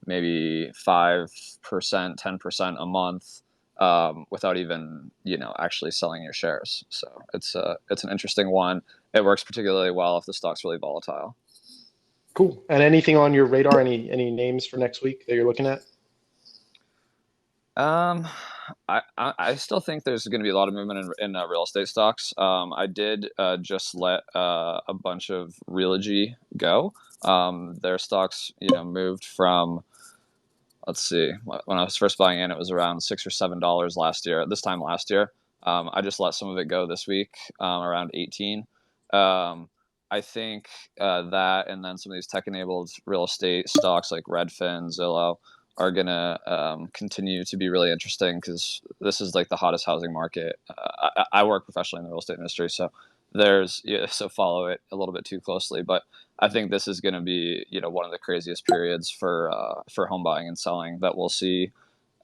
maybe 5%, 10% a month, without even, actually selling your shares. So it's an interesting one. It works particularly well if the stock's really volatile. Cool. And anything on your radar? Any names for next week that you're looking at? Um, I still think there's going to be a lot of movement in real estate stocks. I did just let a bunch of Realogy go. Their stocks, moved from, let's see, when I was first buying in, it was around $6 or $7 last year. This time last year, I just let some of it go this week, around 18. Um, I think that, and then some of these tech-enabled real estate stocks like Redfin, Zillow, are gonna continue to be really interesting because this is like the hottest housing market. I work professionally in the real estate industry, so so follow it a little bit too closely, but I think this is going to be, one of the craziest periods for home buying and selling that we'll see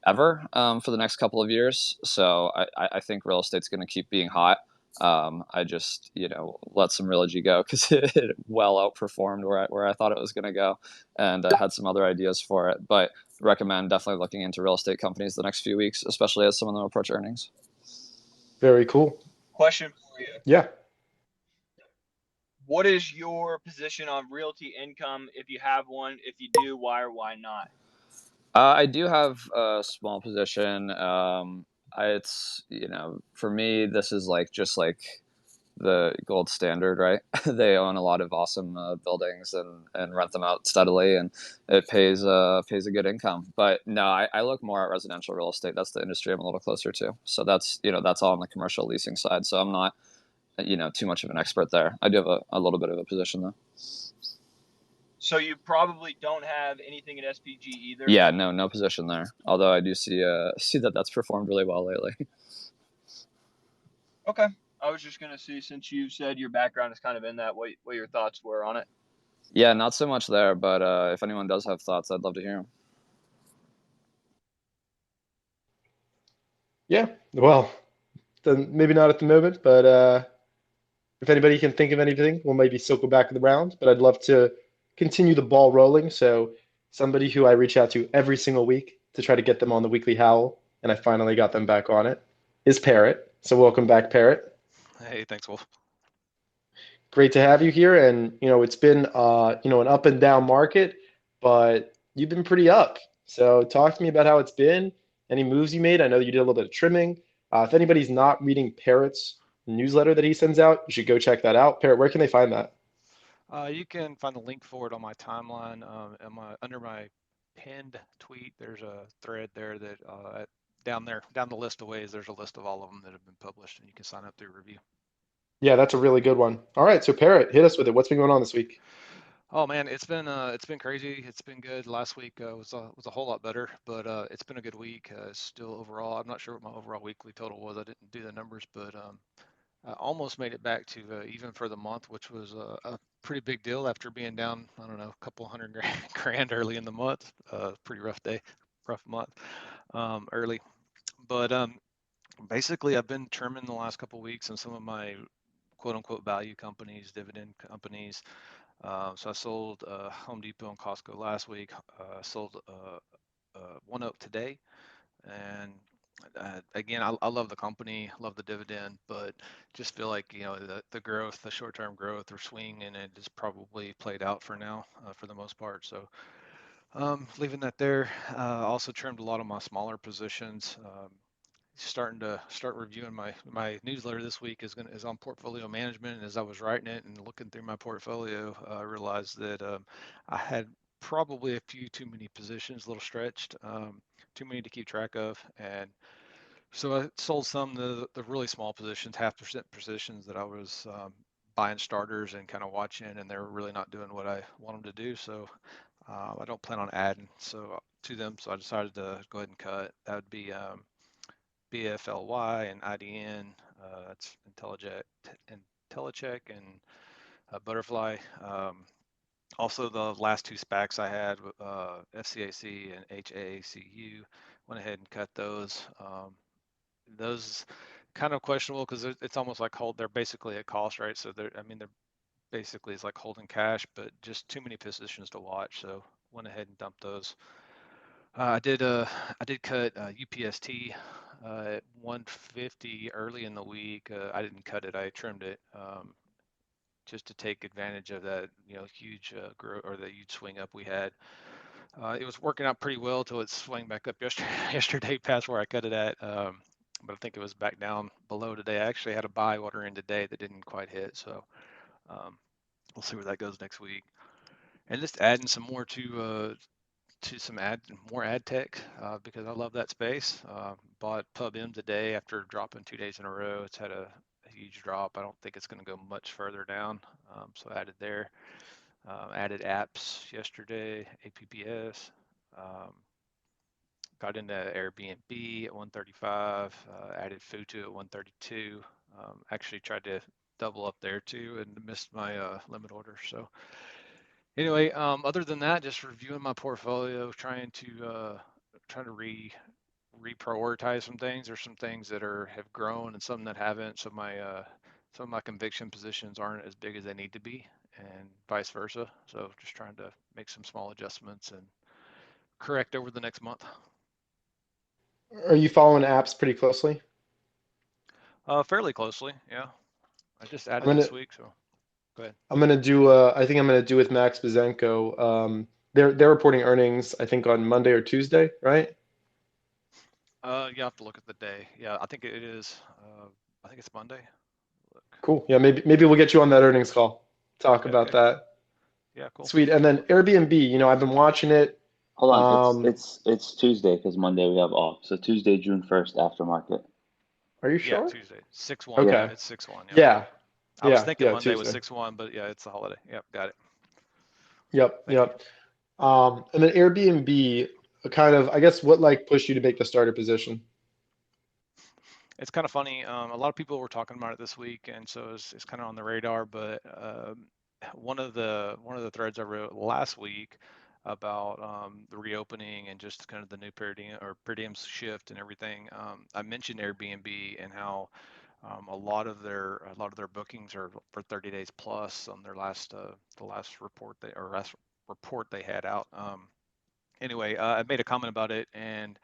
ever, for the next couple of years. So I think real estate's going to keep being hot. I just, let some Realogy go because it well outperformed where I thought it was going to go, and I had some other ideas for it. But recommend definitely looking into real estate companies the next few weeks, especially as some of them approach earnings. Very cool. Question for you. Yeah. What is your position on realty income, if you have one? If you do, why or why not? I do have a small position. It's, for me, this is like just like the gold standard, right? They own a lot of awesome buildings and rent them out steadily, and it pays a good income. But no, I look more at residential real estate. That's the industry I'm a little closer to. So that's all on the commercial leasing side. So I'm not, too much of an expert there. I do have a little bit of a position though. So you probably don't have anything at SPG either? Yeah, no position there. Although I do see that that's performed really well lately. Okay. I was just going to see, since you said your background is kind of in that, what your thoughts were on it. Yeah, not so much there, but if anyone does have thoughts, I'd love to hear them. Yeah. Well, then maybe not at the moment, but if anybody can think of anything, we'll maybe circle back in the round. But I'd love to continue the ball rolling. So somebody who I reach out to every single week to try to get them on the Weekly Howl, and I finally got them back on it, is Parrot. So welcome back, Parrot. Hey, thanks, Wolf. Great to have you here. And it's been an up and down market, but you've been pretty up. So talk to me about how it's been, any moves you made. I know you did a little bit of trimming. If anybody's not reading Parrot's newsletter that he sends out, you should go check that out. Parrot, where can they find that? You can find the link for it on my timeline. Under my pinned tweet, there's a thread there that down the list of ways, there's a list of all of them that have been published, and you can sign up through review. Yeah, that's a really good one. All right, so Parrot, hit us with it. What's been going on this week? Oh man, it's been crazy. It's been good. Last week was a whole lot better, but it's been a good week. Still overall, I'm not sure what my overall weekly total was. I didn't do the numbers, but I almost made it back to even for the month, which was a pretty big deal after being down, I don't know, a couple hundred grand early in the month. Pretty rough day, rough month early. But basically, I've been trimming the last couple weeks in some of my quote unquote value companies, dividend companies. So I sold Home Depot and Costco last week. Sold One Oak today, and again, I love the company, love the dividend, but just feel like the growth, the short-term growth or swing in it is probably played out for now, for the most part. So leaving that there. Also trimmed a lot of my smaller positions. Start reviewing my newsletter this week is on portfolio management. And as I was writing it and looking through my portfolio, I realized that I had probably a few too many positions, a little stretched, too many to keep track of, and so I sold some of the really small positions, 0.5% positions that I was buying starters and kind of watching, and they were really not doing what I want them to do. So I don't plan on adding to them. So I decided to go ahead and cut. That would be BFLY and IDN. That's IntelliCheck and Butterfly. Also, the last two SPACs I had, FCAC and HAACU, went ahead and cut those. Those kind of questionable because it's almost like they're basically at cost, right? So they're basically it's like holding cash, but just too many positions to watch. So went ahead and dumped those. I did cut UPST at 150 early in the week. I didn't cut it. I trimmed it just to take advantage of that, huge grow or the huge swing up we had. It was working out pretty well till it swung back up yesterday past where I cut it at. But I think it was back down below today. I actually had a buy order in today that didn't quite hit, so we'll see where that goes next week. And just adding some more to some more ad tech because I love that space. Bought PubM today after dropping 2 days in a row. It's had a huge drop. I don't think it's going to go much further down, so added there. Added apps yesterday, APPS. Um, got into Airbnb at 135. Added Futu at 132. Actually tried to double up there too and missed my limit order. So anyway, other than that, just reviewing my portfolio, trying to reprioritize some things. There's some things that have grown and some that haven't. So some of my conviction positions aren't as big as they need to be, and vice versa. So just trying to make some small adjustments and correct over the next month. Are you following apps pretty closely? Fairly closely, yeah. I just I'm added gonna this week, so go ahead. I'm gonna do I think I'm gonna do with Max Bezenko. They're reporting earnings, I think on Monday or Tuesday, right? You have to look at the day. Yeah, I think it is. I think it's Monday. Look. Cool. Yeah, maybe we'll get you on that earnings call. Talk Okay, about okay. that. Yeah, cool. Sweet. And then Airbnb, I've been watching it. Hold on, Um, it's Tuesday because Monday we have off. So Tuesday, June 1st, aftermarket. are you Yeah, sure? Tuesday. 6/1. Yeah. Yeah, Okay. it's 6/1. Yep. Yeah. I was Yeah. thinking Yeah. Monday was Tuesday. 6/1, but yeah, it's a holiday. Yep, got it. Yep. Thank you. Yep. And then Airbnb, kind of, I guess, what like pushed you to make the starter position? It's kind of funny. A lot of people were talking about it this week, and so it's kind of on the radar. But one of the threads I wrote last week about the reopening and just kind of the new per diem shift and everything. I mentioned Airbnb and how a lot of their bookings are for 30 days plus on their last report they had out. Anyway, I made a comment about it, and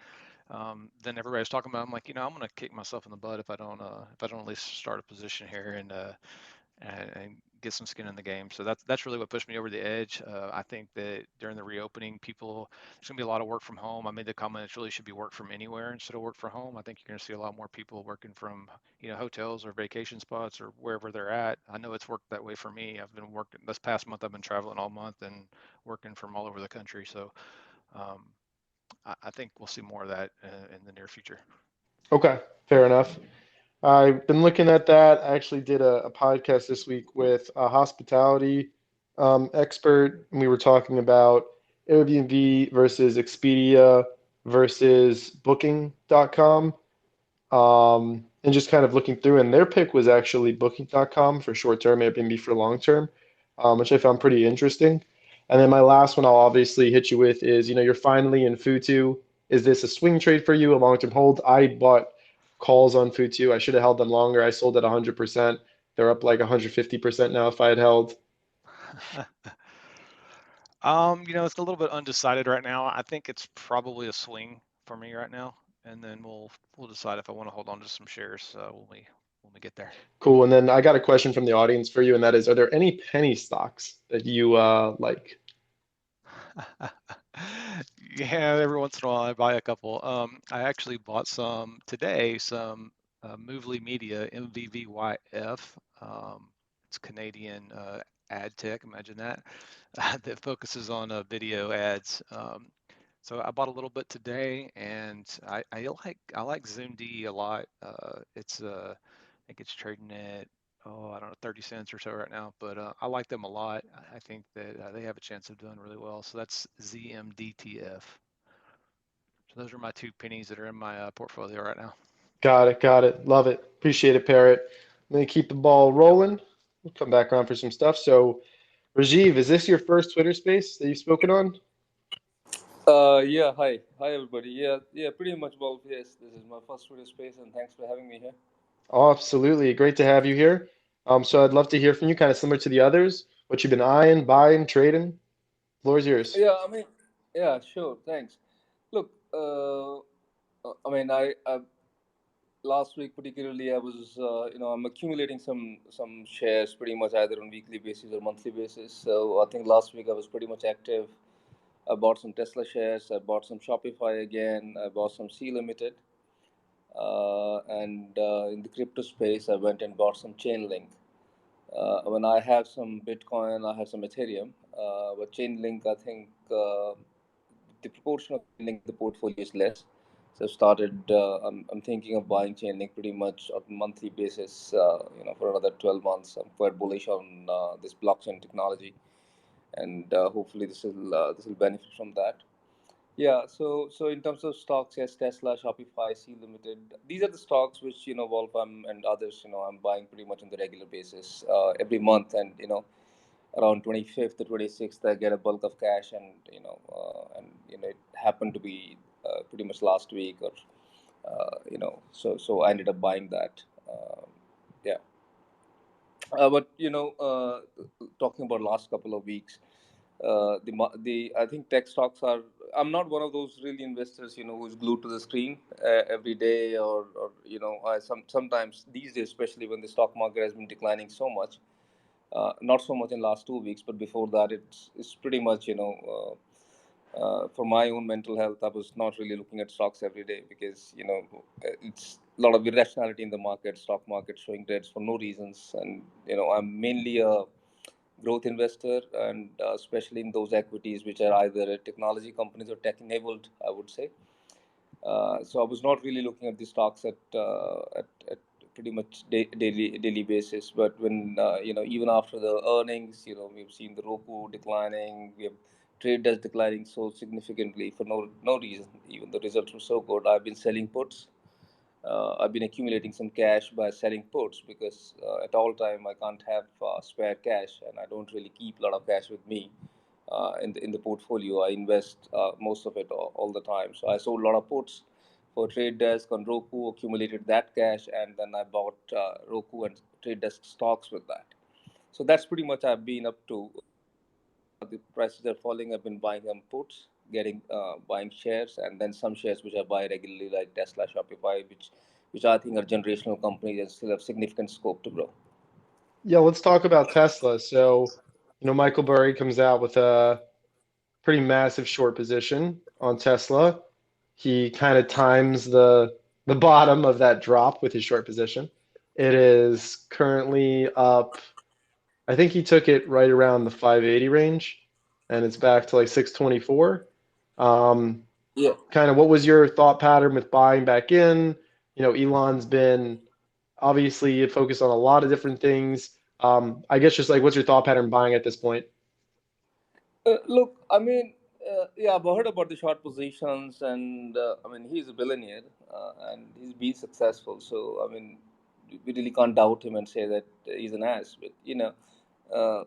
then everybody was talking about. I'm like, I'm gonna kick myself in the butt if I don't at least start a position here and get some skin in the game. So that's really what pushed me over the edge. I think that during the reopening, there's gonna be a lot of work from home. I made the comment it really should be work from anywhere instead of work from home. I think you're gonna see a lot more people working from hotels or vacation spots or wherever they're at. I know it's worked that way for me. I've been working this past month. I've been traveling all month and working from all over the country. So um, I think we'll see more of that in the near future. Okay. Fair enough. I've been looking at that. I actually did a podcast this week with a hospitality expert, and we were talking about Airbnb versus Expedia versus Booking.com, and just kind of looking through. And their pick was actually Booking.com for short term, Airbnb for long term, which I found pretty interesting. And then my last one I'll obviously hit you with is, you're finally in Futu. Is this a swing trade for you, a long-term hold? I bought calls on Futu. I should have held them longer. I sold at 100%. They're up like 150% now if I had held. It's a little bit undecided right now. I think it's probably a swing for me right now, and then we'll decide if I want to hold on to some shares when we get there. Cool. And then I got a question from the audience for you, and that is, are there any penny stocks that you like? Yeah, every once in a while I buy a couple. I actually bought some today, some Movely Media, MVVYF. It's Canadian ad tech, imagine that, that focuses on video ads. So I bought a little bit today, and I like ZoomD a lot. I think it's trading at I don't know 30 cents or so right now, but I like them a lot. I think that they have a chance of doing really well. So that's ZMDTF. So those are my two pennies that are in my portfolio right now. Got it. Got it. Love it. Appreciate it, Parrot. Let me keep the ball rolling. We'll come back around for some stuff. So, Rajiv, is this your first Twitter space that you've spoken on? Yeah, hi everybody. Yeah, pretty much both. Yes, this is my first Twitter space, and thanks for having me here. Oh, absolutely. Great to have you here. So I'd love to hear from you, kind of similar to the others, what you've been eyeing, buying, trading. Floor is yours. Yeah, I mean, yeah, sure, thanks. Look, uh, I mean, I last week particularly, I was I'm accumulating some shares pretty much either on weekly basis or monthly basis. So I think last week I was pretty much active. I bought some Tesla shares. I bought some Shopify again. I bought some C Limited. And in the crypto space, I went and bought some Chainlink. When I have some Bitcoin, I have some Ethereum, but Chainlink, I think the proportion of Chainlink in the portfolio is less. So I've started. I'm thinking of buying Chainlink pretty much on a monthly basis. For another 12 months. I'm quite bullish on this blockchain technology, and hopefully this will benefit from that. Yeah, so in terms of stocks, yes, Tesla, Shopify, C Limited, these are the stocks which Wolfram and others, I'm buying pretty much on the regular basis every month, and around 25th to 26th, I get a bulk of cash, and it happened to be pretty much last week, or so I ended up buying that. Yeah, but talking about last couple of weeks, the I think tech stocks are. I'm not one of those really investors, who's glued to the screen every day, or I sometimes these days, especially when the stock market has been declining so much. Not so much in last 2 weeks, but before that, it's pretty much for my own mental health, I was not really looking at stocks every day because it's a lot of irrationality in the market, stock market showing trades for no reasons, and I'm mainly a growth investor, and especially in those equities which are either technology companies or tech enabled, I would say. So I was not really looking at the stocks at pretty much daily basis. But when even after the earnings, we've seen the Roku declining, we have trade desk declining so significantly for no reason. Even the results were so good. I've been selling puts. I've been accumulating some cash by selling puts because at all time I can't have spare cash, and I don't really keep a lot of cash with me in the portfolio. I invest most of it all the time. So I sold a lot of puts for Trade Desk on Roku, accumulated that cash, and then I bought Roku and Trade Desk stocks with that. So that's pretty much I've been up to. The prices are falling. I've been buying them puts, buying shares, and then some shares which I buy regularly, like Tesla, Shopify, which I think are generational companies and still have significant scope to grow. Yeah, let's talk about Tesla. So, Michael Burry comes out with a pretty massive short position on Tesla. He kind of times the bottom of that drop with his short position. It is currently up. I think he took it right around the 580 range, and it's back to like 624. Yeah. Kind of what was your thought pattern with buying back in? Elon's been obviously focused on a lot of different things. I guess just like what's your thought pattern buying at this point? Look, I mean, yeah, I've heard about the short positions, and I mean, he's a billionaire, and he's been successful. So, I mean, we really can't doubt him and say that he's an ass. But uh,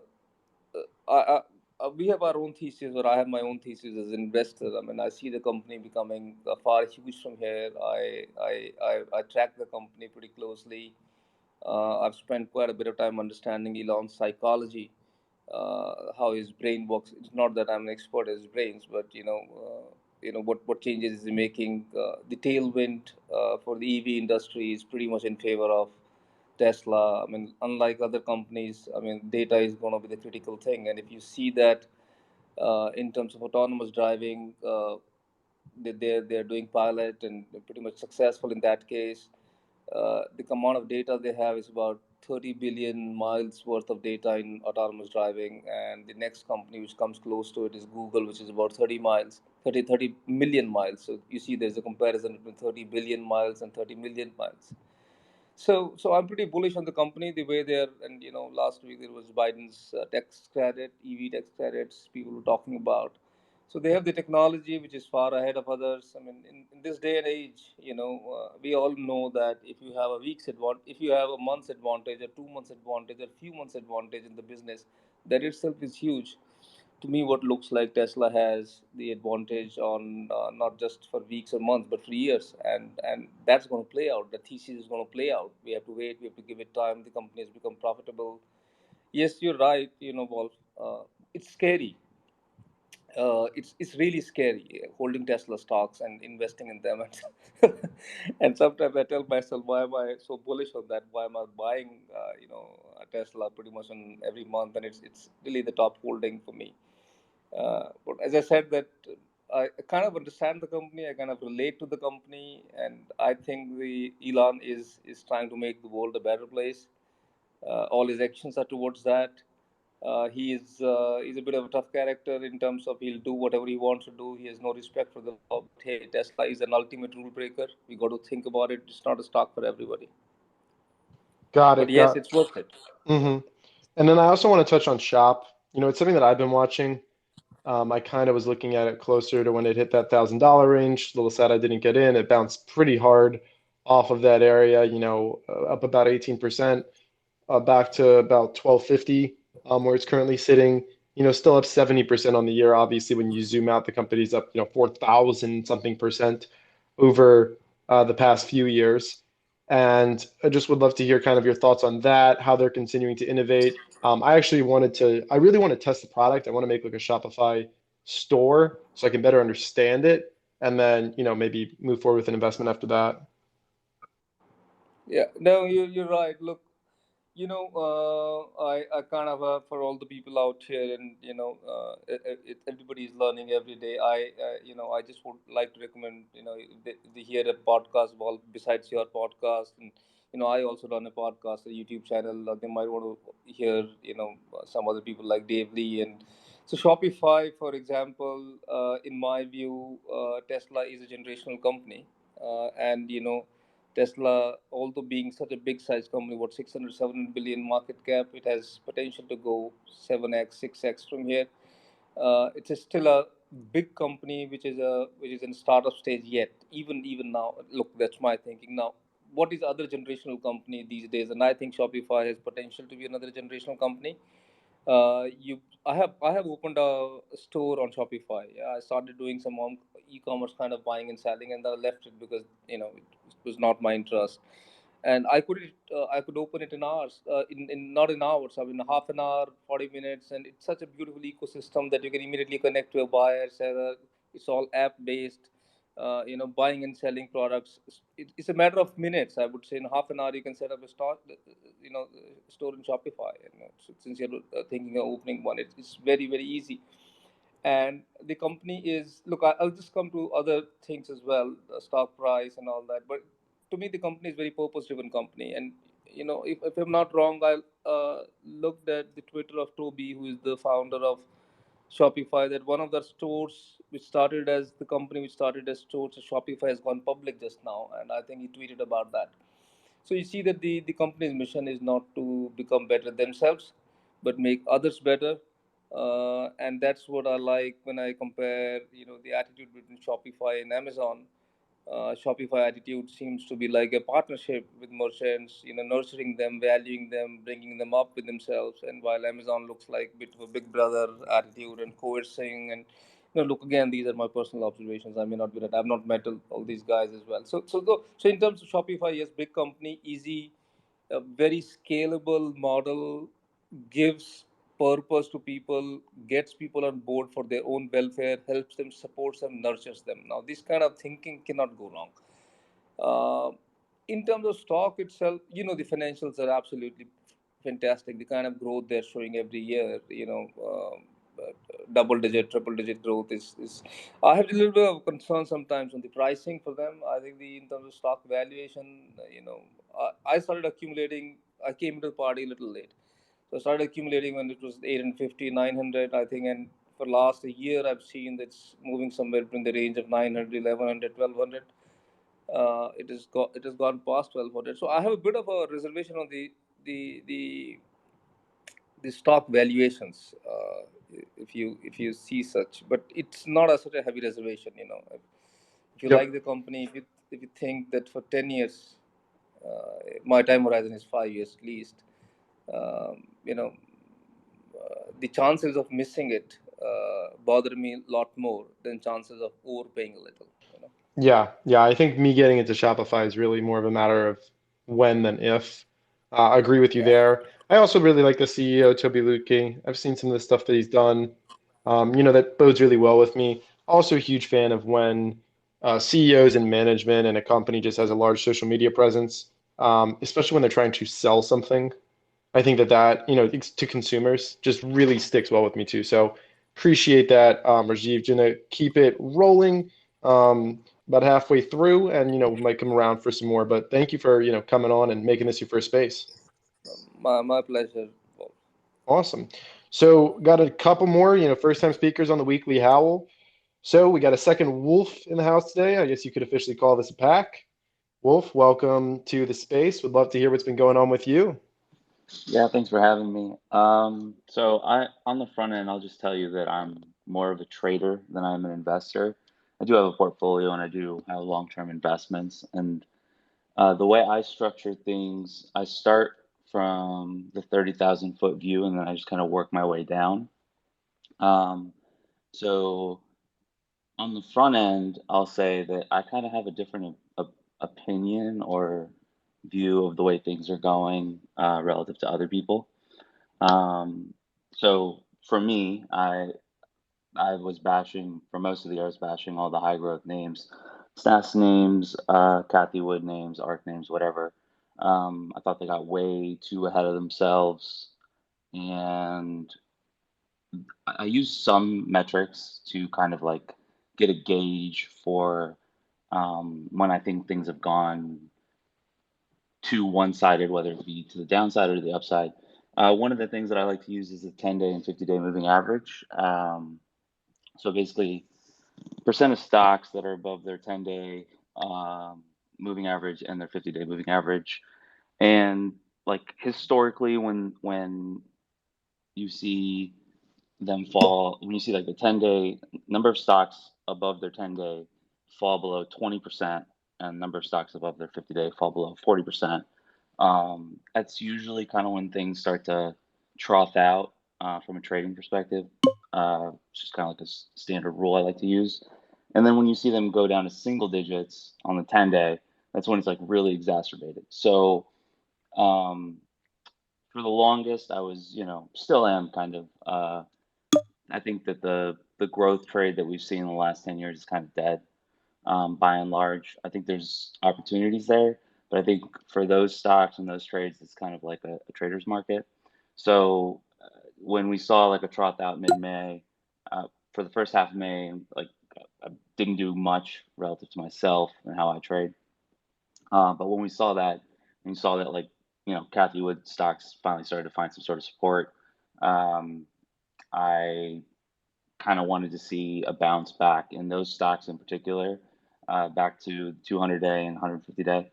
we have our own thesis, or I have my own thesis as an investor. I mean, I see the company becoming far huge from here. I track the company pretty closely. I've spent quite a bit of time understanding Elon's psychology, how his brain works. It's not that I'm an expert at his brains, but what changes is he making. The tailwind for the EV industry is pretty much in favor of Tesla. I mean, unlike other companies, I mean, data is going to be the critical thing. And if you see that in terms of autonomous driving, they're doing pilot and they're pretty much successful in that case. The amount of data they have is about 30 billion miles worth of data in autonomous driving, and the next company which comes close to it is Google, which is about 30 million miles. So you see there's a comparison between 30 billion miles and 30 million miles. So I'm pretty bullish on the company, the way they're, and last week there was Biden's tax credit, EV tax credits, people were talking about. So they have the technology which is far ahead of others. I mean, in this day and age, we all know that if you have a week's advantage, if you have a month's advantage, a 2 months advantage, a few months advantage in the business, that itself is huge. To me, what looks like Tesla has the advantage on not just for weeks or months, but for years, and that's going to play out. The thesis is going to play out. We have to wait. We have to give it time. The company has become profitable. Yes, you're right. Wolf, it's scary, it's really scary holding Tesla stocks and investing in them. And, and sometimes I tell myself, why am I so bullish on that? Why am I buying, a Tesla pretty much on every month? And it's really the top holding for me. But as I said, that I kind of understand the company. I kind of relate to the company, and I think the Elon is trying to make the world a better place. All his actions are towards that. He's a bit of a tough character in terms of he'll do whatever he wants to do. He has no respect for the law. But hey, Tesla is an ultimate rule breaker. We got to think about it. It's not a stock for everybody. Got But it. yes, it's worth it. Mm-hmm. And then I also want to touch on Shop. It's something that I've been watching. I kind of was looking at it closer to when it hit that $1,000 range. A little sad I didn't get in. It bounced pretty hard off of that area, up about 18%, back to about 1250, where it's currently sitting. Still up 70% on the year. Obviously, when you zoom out, the company's up, 4,000 something percent over the past few years. And I just would love to hear kind of your thoughts on that, how they're continuing to innovate. I really want to test the product. I want to make like a Shopify store so I can better understand it, and then, maybe move forward with an investment after that. Yeah, no, you're right. Look, I kind of, for all the people out here, and everybody is learning every day. I just would like to recommend, they hear a podcast, well, besides your podcast, and I also run a podcast, a YouTube channel. They might want to hear, some other people like Dave Lee. And so Shopify, for example, in my view, Tesla is a generational company, and Tesla, although being such a big size company, what 600, 700 billion market cap, it has potential to go 7x, 6x from here. It's still a big company, which is in startup stage yet. Even now, look, that's my thinking. Now, what is other generational company these days? And I think Shopify has potential to be another generational company. You I have opened a store on Shopify. Yeah, I started doing some e-commerce kind of buying and selling, and I left it because it was not my interest. And I could open it in hours, in not in hours, I mean half an hour, 40 minutes, and it's such a beautiful ecosystem that you can immediately connect to a buyer, seller. It's all app based. Buying and selling products. It's a matter of minutes, I would say. In half an hour, you can set up a store, store in Shopify. Since you're thinking of opening one, it's very very easy. And the company is, look, I'll just come to other things as well, the stock price and all that. But to me, the company is very purpose driven company. And if I'm not wrong, I looked at the Twitter of Toby, who is the founder of Shopify, that one of the stores which started as stores, Shopify has gone public just now, and I think he tweeted about that. So you see that the company's mission is not to become better themselves, but make others better. And that's what I like when I compare, the attitude between Shopify and Amazon. Shopify attitude seems to be like a partnership with merchants, nurturing them, valuing them, bringing them up with themselves. And while Amazon looks like a bit of a big brother attitude and coercing, and look, again, these are my personal observations. I may not be that. I've not met all these guys as well. So in terms of Shopify, yes, big company, easy, a very scalable model, gives purpose to people, gets people on board for their own welfare, helps them, supports them, nurtures them. Now, this kind of thinking cannot go wrong. In terms of stock itself, the financials are absolutely fantastic. The kind of growth they're showing every year, double digit, triple digit growth is. I have a little bit of concern sometimes on the pricing for them. I think in terms of stock valuation, I started accumulating. I came to the party a little late, so I started accumulating when it was 850, 900, I think, and for last a year I've seen that's moving somewhere between the range of 900, 1100, 1200. It has gone past 1200. So I have a bit of a reservation on the the the stock valuations. If you see such, but it's not such a heavy reservation. If you like Yep. the company, if you think that for 10 years, my time horizon is 5 years at least. You know, the chances of missing it bother me a lot more than chances of overpaying a little. Yeah, yeah. I think me getting into Shopify is really more of a matter of when than if. I agree with you Yeah. there. I also really like the CEO, Toby Lutke. I've seen some of the stuff that he's done. That bodes really well with me. Also, a huge fan of when CEOs and management and a company just has a large social media presence, especially when they're trying to sell something. I think to consumers just really sticks well with me too. So appreciate that, Rajiv. Gonna keep it rolling about halfway through, and we might come around for some more. But thank you for coming on and making this your first space. My pleasure. Awesome. So got a couple more, first time speakers on the Weekly Howl. So we got a second Wolf in the house today. I guess you could officially call this a pack. Wolf, welcome to the space. Would love to hear what's been going on with you. Yeah, thanks for having me. So on the front end, I'll just tell you that I'm more of a trader than I'm an investor. I do have a portfolio and I do have long-term investments. And the way I structure things, I start from the 30,000 foot view and then I just kind of work my way down. So on the front end, I'll say that I kind of have a different opinion or view of the way things are going relative to other people. So for me, I was bashing for most of the year. I was bashing all the high growth names, SaaS names, Kathy Wood names, Arc names, whatever. I thought they got way too ahead of themselves, and I use some metrics to kind of like get a gauge for when I think things have gone too one-sided, whether it be to the downside or the upside. One of the things that I like to use is the 10-day and 50-day moving average. So basically, percent of stocks that are above their 10-day moving average and their 50-day moving average. And like historically, when you see them fall, when you see like the 10-day number of stocks above their 10-day fall below 20%, and number of stocks above their 50-day fall below 40%, that's usually kind of when things start to trough out from a trading perspective. It's just kind of like a standard rule I like to use. And then when you see them go down to single digits on the 10-day, that's when it's like really exacerbated. So um, for the longest, I was, still am kind of. I think that the growth trade that we've seen in the last 10 years is kind of dead, by and large. I think there's opportunities there, but I think for those stocks and those trades, it's kind of like a trader's market. So when we saw like a trough out mid-May, for the first half of May, like I didn't do much relative to myself and how I trade. But when we saw that, like Kathy Wood stocks finally started to find some sort of support, um, I kind of wanted to see a bounce back in those stocks in particular, back to 200-day and 150-day.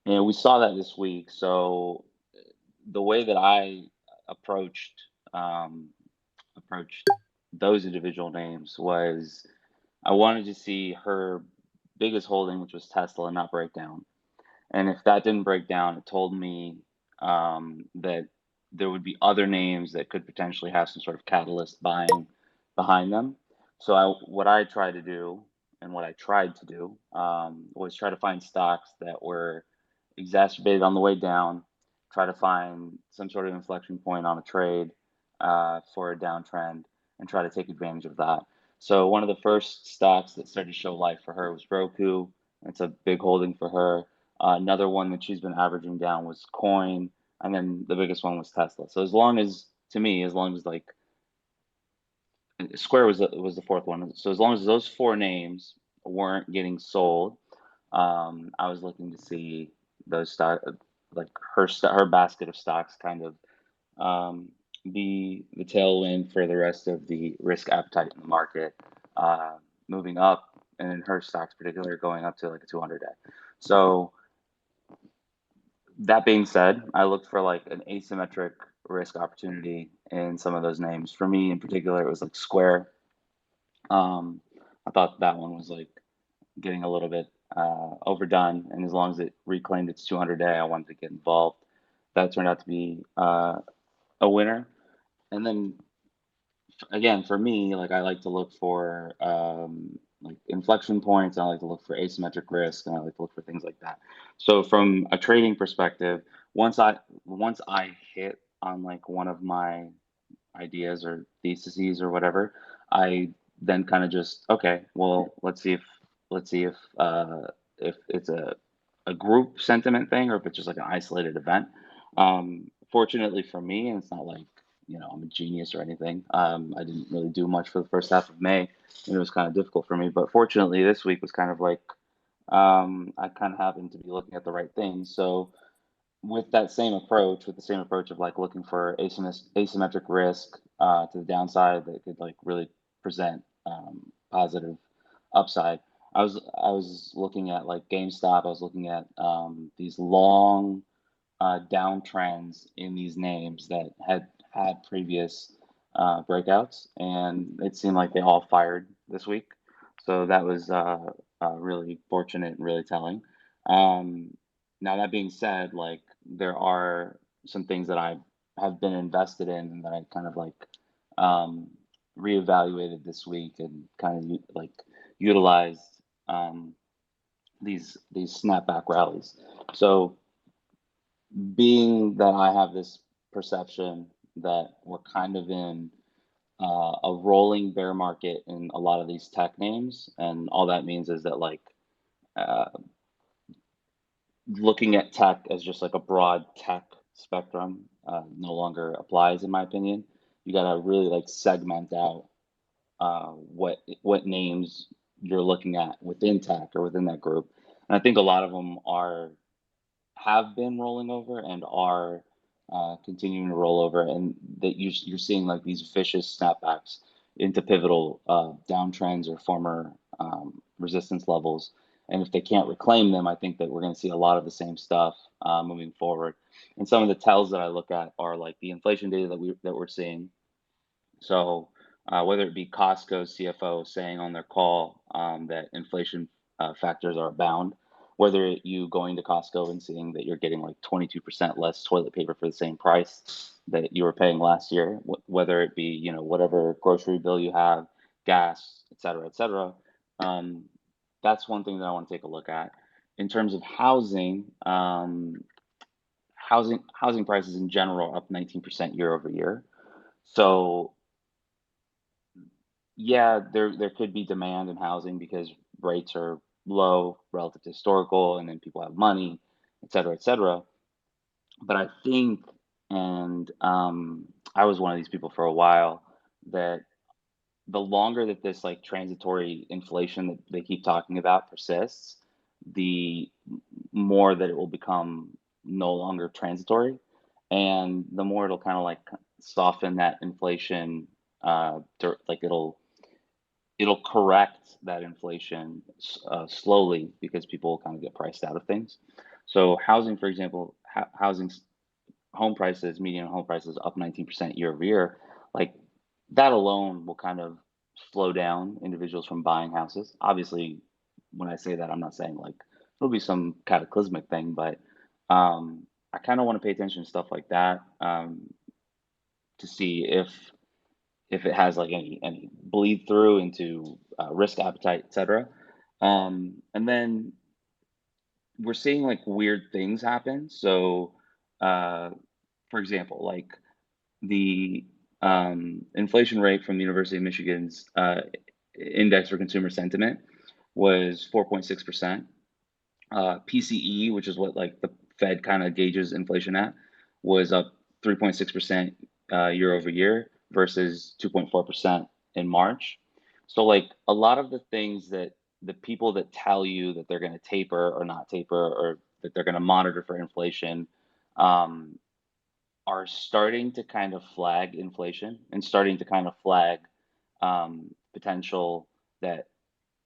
And we saw that this week. So the way that I approached um, approached those individual names was I wanted to see her biggest holding, which was Tesla, not break down. And if that didn't break down, it told me that there would be other names that could potentially have some sort of catalyst buying behind them. So what I tried to do, and what I tried to do, was try to find stocks that were exacerbated on the way down, try to find some sort of inflection point on a trade for a downtrend, and try to take advantage of that. So one of the first stocks that started to show life for her was Roku. It's a big holding for her. Another one that she's been averaging down was Coin, and then the biggest one was Tesla. So to me, as long as like Square was the fourth one. So as long as those four names weren't getting sold, I was looking to see those stock, like her basket of stocks, kind of be the tailwind for the rest of the risk appetite in the market, moving up, and in her stocks particularly going up to like a 200-day. So that being said, I looked for like an asymmetric risk opportunity in some of those names. For me in particular, it was like Square. I thought that one was like getting a little bit overdone, and as long as it reclaimed its 200-day, I wanted to get involved. That turned out to be a winner. And then again, for me, like I like to look for like inflection points. I like to look for asymmetric risk, and I like to look for things like that. So from a trading perspective, once I hit on like one of my ideas or theses or whatever, I then kind of just, okay, well, let's see if it's a group sentiment thing or if it's just like an isolated event. Fortunately for me, and it's not like, I'm a genius or anything. I didn't really do much for the first half of May, and it was kind of difficult for me. But fortunately, this week was kind of like, I kind of happened to be looking at the right things. So with that same approach, with the same approach of like looking for asymmetric risk to the downside that could like really present positive upside. I was looking at like GameStop. I was looking at these long downtrends in these names that had previous breakouts, and it seemed like they all fired this week. So that was really fortunate and really telling. Um, Now that being said, like there are some things that I have been invested in and that I kind of like um, reevaluated this week and kind of like utilized um, these snapback rallies. So being that I have this perception that we're kind of in a rolling bear market in a lot of these tech names, and all that means is that like uh, looking at tech as just like a broad tech spectrum no longer applies, in my opinion. You got to really like segment out what names you're looking at within tech or within that group, and I think a lot of them have been rolling over and are continuing to roll over, and that you're seeing like these vicious snapbacks into pivotal downtrends or former resistance levels. And if they can't reclaim them, I think that we're going to see a lot of the same stuff moving forward. And some of the tells that I look at are like the inflation data that we're seeing. So whether it be Costco's CFO saying on their call that inflation factors are abound, whether you going to Costco and seeing that you're getting like 22% less toilet paper for the same price that you were paying last year, whether it be, whatever grocery bill you have, gas, et cetera, that's one thing that I want to take a look at. In terms of housing, housing prices in general are up 19% year over year. So yeah, there could be demand in housing because rates are low relative to historical, and then people have money, et cetera, et cetera. But I think, and I was one of these people for a while, that the longer that this like transitory inflation that they keep talking about persists, the more that it will become no longer transitory, and the more it'll kind of like soften that inflation. Like it'll correct that inflation slowly because people kind of get priced out of things. So housing, for example, housing home prices, median home prices up 19% year over year. Like that alone will kind of slow down individuals from buying houses. Obviously, when I say that, I'm not saying like it'll be some cataclysmic thing, but I kind of want to pay attention to stuff like that to see if it has like any bleed through into risk appetite, etc. And then we're seeing like weird things happen. So, for example, like the inflation rate from the University of Michigan's Index for Consumer Sentiment was 4.6%. PCE, which is what like the Fed kind of gauges inflation at, was up 3.6% year over year versus 2.4% in March. So like a lot of the things that the people that tell you that they're going to taper or not taper or that they're going to monitor for inflation um, are starting to kind of flag inflation and starting to kind of flag potential that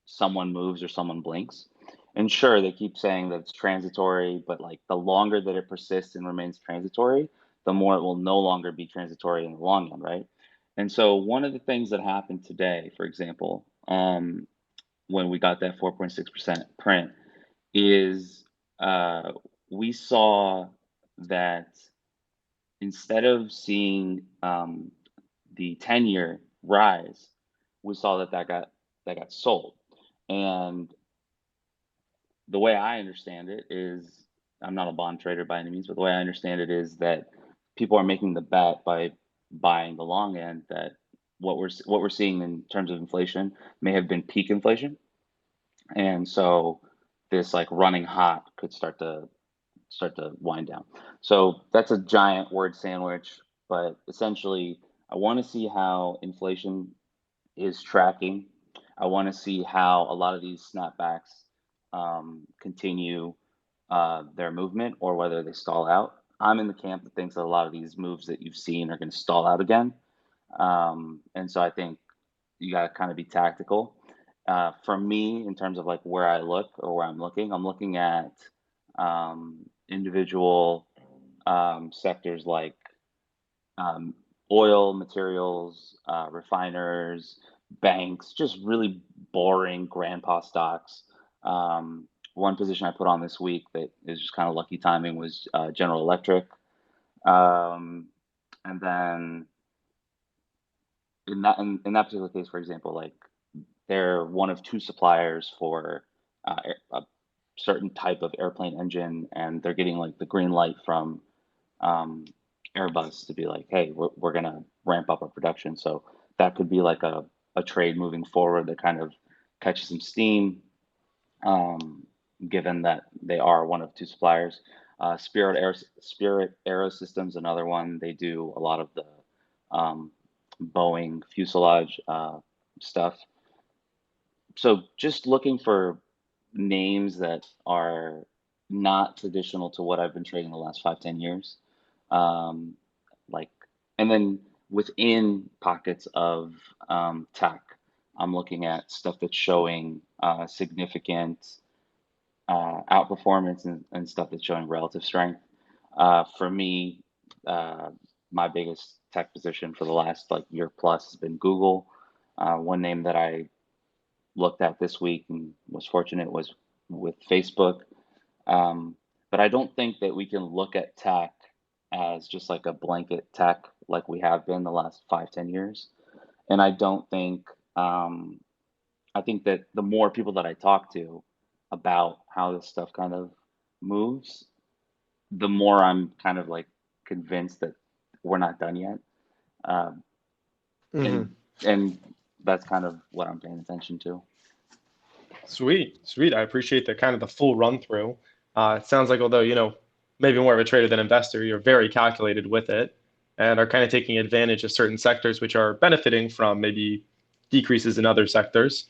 someone moves or someone blinks. And sure, they keep saying that it's transitory, but like the longer that it persists and remains transitory, the more it will no longer be transitory in the long run, right? And so one of the things that happened today, for example, when we got that 4.6% print, is we saw that instead of seeing the 10-year rise, we saw that got sold. And the way I understand it is, I'm not a bond trader by any means, but the way I understand it is that people are making the bet by buying the long end that what we're seeing in terms of inflation may have been peak inflation, and so this like running hot could start to wind down. So that's a giant word sandwich, but essentially, I want to see how inflation is tracking. I want to see how a lot of these snapbacks continue their movement or whether they stall out. I'm in the camp that thinks that a lot of these moves that you've seen are going to stall out again. And so I think you got to kind of be tactical. For me, in terms of like where I look or where I'm looking at individual sectors like um, oil, materials, refiners, banks, just really boring grandpa stocks. One position I put on this week that is just kind of lucky timing was General Electric. Um, and then in that particular case, for example, like they're one of two suppliers for a certain type of airplane engine, and they're getting like the green light from um, Airbus to be like, hey, we're going to ramp up our production. So that could be like a trade moving forward that kind of catches some steam, given that they are one of two suppliers. Spirit Aerosystems, another one. They do a lot of the um, Boeing fuselage stuff. So just looking for names that are not traditional to what I've been trading the last 5, 10 years. Um, like, and then within pockets of tech, I'm looking at stuff that's showing significant outperformance and stuff that's showing relative strength. For me, uh, my biggest tech position for the last like year plus has been Google. One name that I looked at this week and was fortunate was with Facebook. Um, but I don't think that we can look at tech as just like a blanket tech like we have been the last 5, 10 years. And I don't think, I think that the more people that I talk to about how this stuff kind of moves, the more I'm kind of like convinced that we're not done yet. Um, Hmm. and that's kind of what I'm paying attention to. Sweet, sweet. I appreciate the kind of the full run through. It sounds like although, maybe more of a trader than investor, you're very calculated with it and are kind of taking advantage of certain sectors which are benefiting from maybe decreases in other sectors.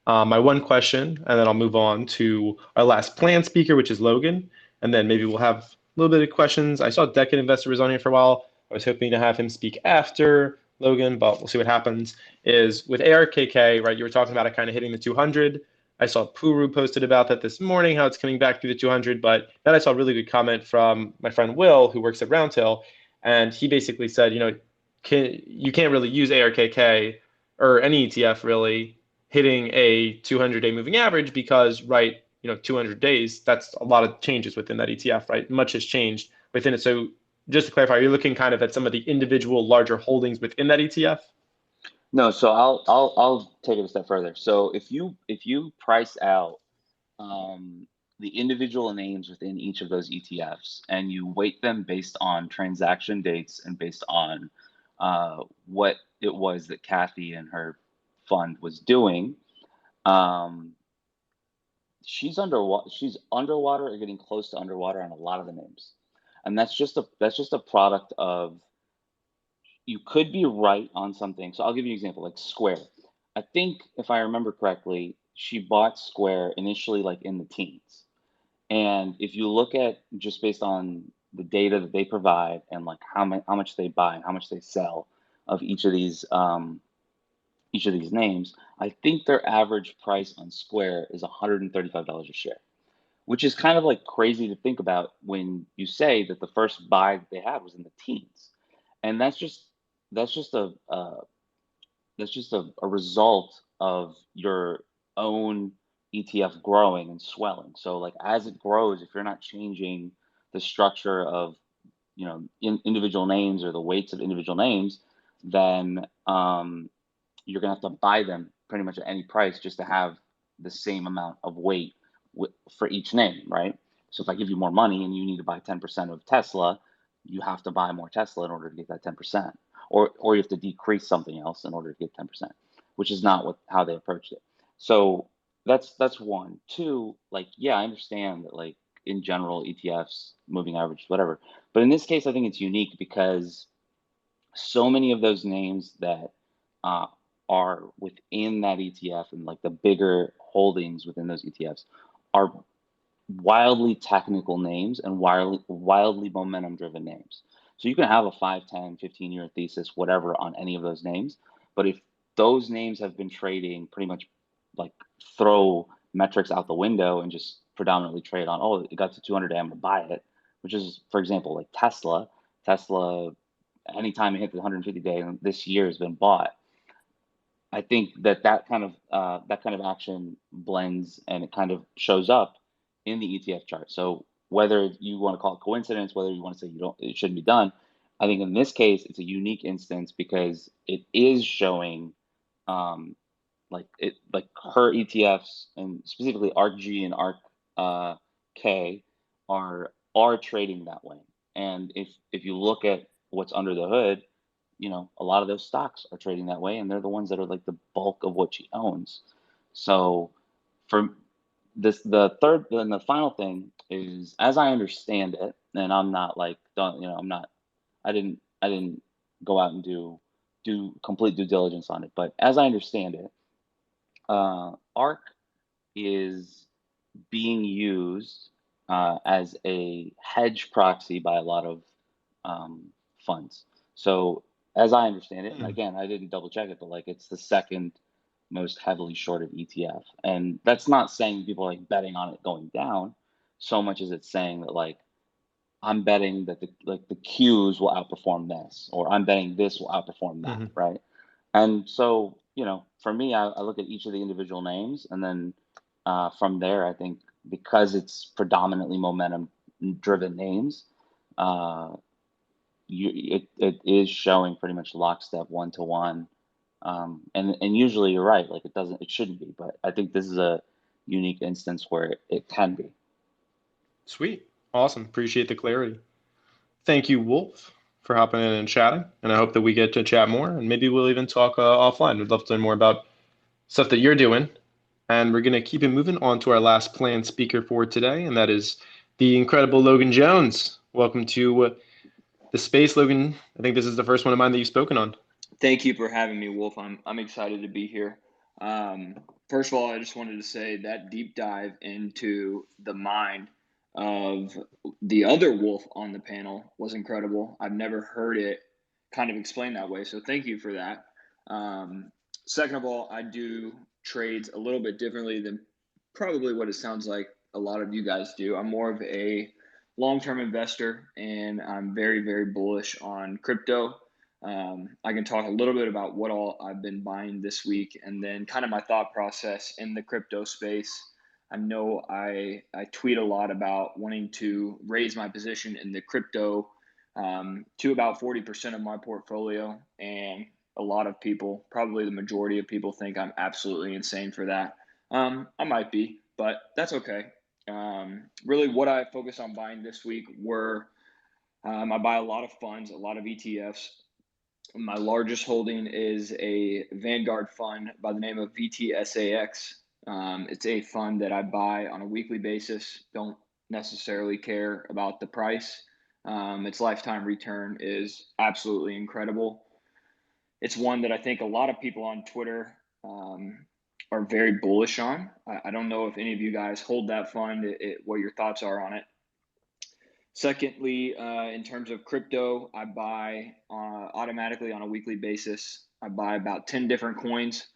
My one question, and then I'll move on to our last planned speaker, which is Logan, and then maybe we'll have a little bit of questions. I saw Decade Investor was on here for a while. I was hoping to have him speak after Logan, but we'll see what happens. Is with ARKK, right? You were talking about it kind of hitting the 200. I saw Puru posted about that this morning, how it's coming back through the 200. But then I saw a really good comment from my friend Will, who works at Roundhill, and he basically said, you can't really use ARKK or any ETF really hitting a 200-day moving average because, right, 200 days, that's a lot of changes within that ETF, right? Much has changed within it. So just to clarify, you're looking kind of at some of the individual larger holdings within that ETF? No, so I'll take it a step further. So if you price out um, the individual names within each of those ETFs and you weight them based on transaction dates and based on what it was that Kathy and her fund was doing, um, she's underwater or getting close to underwater on a lot of the names, and that's just a product of you could be right on something. So I'll give you an example, like Square. I think if I remember correctly, she bought Square initially like in the teens. And if you look at just based on the data that they provide and like how much they buy and how much they sell of each of these names, I think their average price on Square is $135 a share, which is kind of like crazy to think about when you say that the first buy that they had was in the teens, and that's just a result of your own ETF growing and swelling. So like as it grows, if you're not changing the structure of individual names or the weights of individual names, then you're gonna have to buy them pretty much at any price just to have the same amount of weight for each name, right? So if I give you more money and you need to buy 10% of Tesla, you have to buy more Tesla in order to get that 10%. or you have to decrease something else in order to get 10%, which is not how they approached it. So that's one. Two, like, yeah, I understand that, like, in general, ETFs, moving average, whatever. But in this case, I think it's unique because so many of those names that uh, are within that ETF and like the bigger holdings within those ETFs are wildly technical names and wildly momentum driven names. So you can have a 5, 10, 15-year thesis, whatever, on any of those names. But if those names have been trading pretty much, like, throw metrics out the window and just predominantly trade on, oh, it got to 200, I'm gonna buy it, which is, for example, like Tesla, anytime it hit the 150 day this year has been bought. I think that kind of action blends and it kind of shows up in the ETF chart. So whether you want to call it coincidence, whether you want to say it shouldn't be done, I think in this case it's a unique instance because it is showing, like her ETFs, and specifically ARKG and ARK are trading that way. And if you look at what's under the hood, a lot of those stocks are trading that way, and they're the ones that are like the bulk of what she owns. So for this, the third and the final thing is, as I understand it, and I'm not like, I'm not, I didn't go out and do complete due diligence on it, but as I understand it, ARK is being used as a hedge proxy by a lot of funds. So as I understand it, and again, I didn't double check it, but like it's the second most heavily shorted ETF. And that's not saying people are like betting on it going down so much as it's saying that, like, I'm betting that the Qs will outperform this, or I'm betting this will outperform that, right? And so, for me, I look at each of the individual names, and then from there, I think because it's predominantly momentum-driven names, it is showing pretty much lockstep 1-to-1. And usually you're right, like it shouldn't be, but I think this is a unique instance where it can be. Sweet. Awesome. Appreciate the clarity. Thank you, Wolf, for hopping in and chatting. And I hope that we get to chat more, and maybe we'll even talk offline. We'd love to learn more about stuff that you're doing. And we're going to keep it moving on to our last planned speaker for today, and that is the incredible Logan Jones. Welcome to the space, Logan. I think this is the first one of mine that you've spoken on. Thank you for having me, Wolf. I'm excited to be here. First of all, I just wanted to say that deep dive into the mind of the other Wolf on the panel was incredible. I've never heard it kind of explained that way, so thank you for that. Second of all, I do trades a little bit differently than probably what it sounds like a lot of you guys do. I'm more of a long-term investor, and I'm very, very bullish on crypto. I can talk a little bit about what all I've been buying this week, and then kind of my thought process in the crypto space. I know I tweet a lot about wanting to raise my position in the crypto to about 40% of my portfolio, and a lot of people, probably the majority of people, think I'm absolutely insane for that. I might be, but that's okay. Really, what I focused on buying this week were I buy a lot of funds, a lot of ETFs. My largest holding is a Vanguard fund by the name of VTSAX. It's a fund that I buy on a weekly basis. Don't necessarily care about the price. Its lifetime return is absolutely incredible. It's one that I think a lot of people on Twitter are very bullish on. I don't know if any of you guys hold that fund, what your thoughts are on it. Secondly, in terms of crypto, I buy automatically on a weekly basis. I buy about 10 different coins.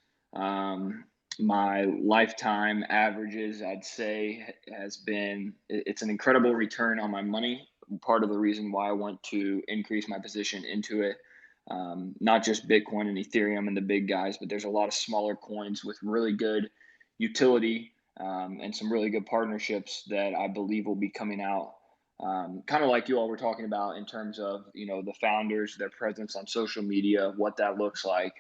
My lifetime averages, I'd say, it's an incredible return on my money. Part of the reason why I want to increase my position into it. Not just Bitcoin and Ethereum and the big guys, but there's a lot of smaller coins with really good utility and some really good partnerships that I believe will be coming out. Kind of like you all were talking about in terms of, the founders, their presence on social media, what that looks like.